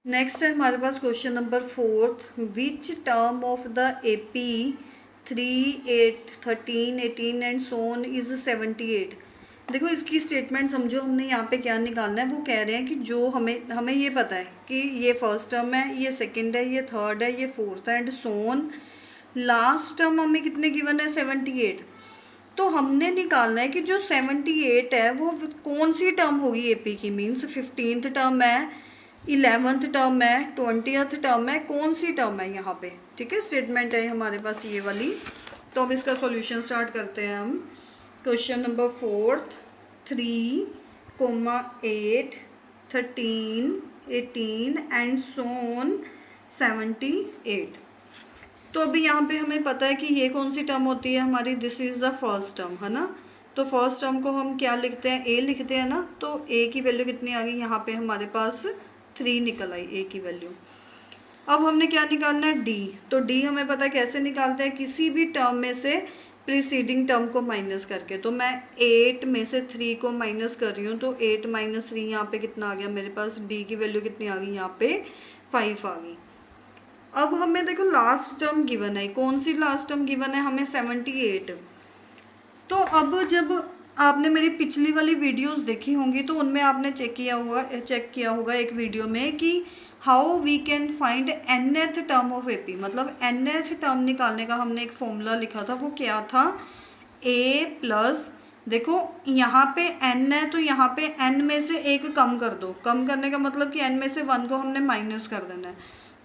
Next है हमारे पास question number 4, which term of the AP 3, 8, 13, 18 and so on is 78। देखो इसकी स्टेटमेंट समझो, हमने यहाँ पे क्या निकालना है। वो कह रहे हैं कि जो हमें ये पता है कि ये फर्स्ट टर्म है, ये सेकंड है, ये थर्ड है, ये फोर्थ है एंड सोन। लास्ट टर्म हमें कितने गिवन है 78। तो हमने निकालना है कि जो 78 है वो कौन सी टर्म होगी AP की। मीन्स 15th टर्म है, 11th टर्म है, 20th टर्म है, कौन सी टर्म है यहाँ पे। ठीक है, स्टेटमेंट है हमारे पास ये वाली। तो अब इसका सॉल्यूशन स्टार्ट करते हैं हम। क्वेश्चन नंबर 4, 3, 8, 13, 18 एंड सोन 78। तो अभी यहाँ पे हमें पता है कि ये कौन सी टर्म होती है हमारी, this is the first term, है ना। तो फर्स्ट टर्म को हम क्या लिखते हैं, ए लिखते हैं ना। तो ए की वैल्यू कितनी आ गई यहाँ पे हमारे पास 3 निकल आई ए की वैल्यू। अब हमने क्या निकालना है, डी। तो डी हमें पता है कैसे निकालते हैं, किसी भी टर्म में से प्रीसीडिंग टर्म को माइनस करके। तो मैं 8 में से 3 को माइनस कर रही हूँ, तो 8 - 3 यहाँ पे कितना आ गया मेरे पास, डी की वैल्यू कितनी आ गई यहाँ पे 5 आ गई। अब हमें देखो लास्ट टर्म गिवन है, कौन सी लास्ट टर्म गिवन है हमें 78। तो अब जब आपने मेरी पिछली वाली वीडियोस देखी होंगी तो उनमें आपने चेक किया होगा एक वीडियो में कि how we can find nth term of AP। मतलब nth टर्म निकालने का हमने एक फॉर्मूला लिखा था, वो क्या था, a प्लस, देखो यहाँ पे n है तो यहाँ पे n में से एक कम कर दो। कम करने का मतलब कि n में से 1 को हमने माइनस कर देना है।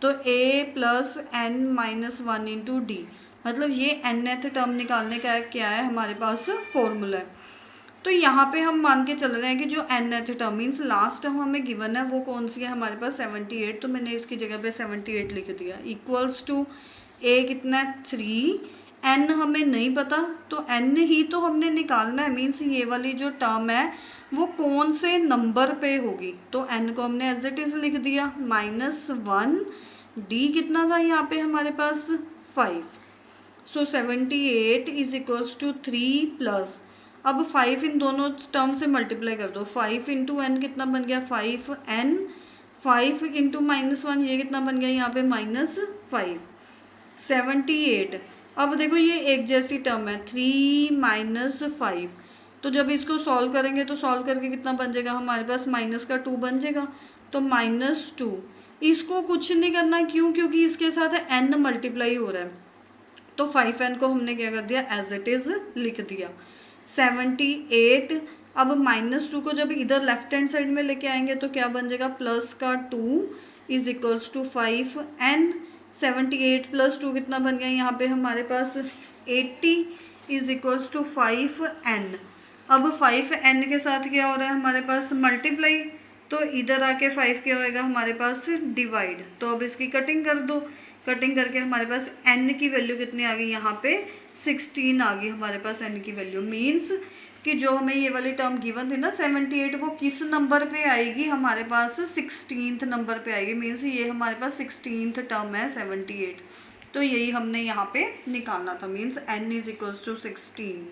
तो a plus n - 1 into D, मतलब ये nth टर्म निकालने का क्या है हमारे पास फॉर्मूला है। तो यहाँ पे हम मान के चल रहे हैं कि जो nth term means last term हमें गिवन है वो कौन सी है हमारे पास 78। तो मैंने इसकी जगह पे 78 लिख दिया। इक्वल्स टू a कितना है 3, n हमें नहीं पता तो n ही तो हमने निकालना है। मीन्स ये वाली जो टर्म है वो कौन से नंबर पे होगी। तो n को हमने एज इट इज़ लिख दिया -1। डी कितना था यहाँ पे हमारे पास 5। सो 78 इज इक्वल्स टू 3 प्लस, अब 5 इन दोनों टर्म से मल्टीप्लाई कर दो। 5 इंटू एन कितना बन गया 5n, 5 इंटू -1 ये कितना बन गया यहाँ पे -5। 78, अब देखो ये एक जैसी टर्म है 3 - 5। तो जब इसको सॉल्व करेंगे तो सॉल्व करके कितना बन जाएगा हमारे पास -2 बन जाएगा। तो -2, इसको कुछ नहीं करना, क्यों, क्योंकि इसके साथ n मल्टीप्लाई हो रहा है। तो 5n को हमने क्या कर दिया, एज इट इज़ लिख दिया। 78, अब -2 को जब इधर लेफ्ट हैंड साइड में लेके आएंगे तो क्या बन जाएगा, प्लस का 2 is equals to 5n। 78 plus 2 कितना बन गया यहाँ पे हमारे पास 80 इज इक्वल्स टू 5n। अब 5n के साथ क्या हो रहा है हमारे पास मल्टीप्लाई, तो इधर आके 5 क्या होएगा हमारे पास डिवाइड। तो अब इसकी कटिंग कर दो, कटिंग करके हमारे पास n की वैल्यू कितनी आ गई यहाँ पे 16 आ गई हमारे पास n की वैल्यू। मीन्स कि जो हमें ये वाली टर्म गिवन थी ना 78, वो किस नंबर पे आएगी हमारे पास 16th नंबर पे आएगी। मीन्स ये हमारे पास 16th टर्म है 78। तो यही हमने यहाँ पे निकालना था। Means n is equals to 16।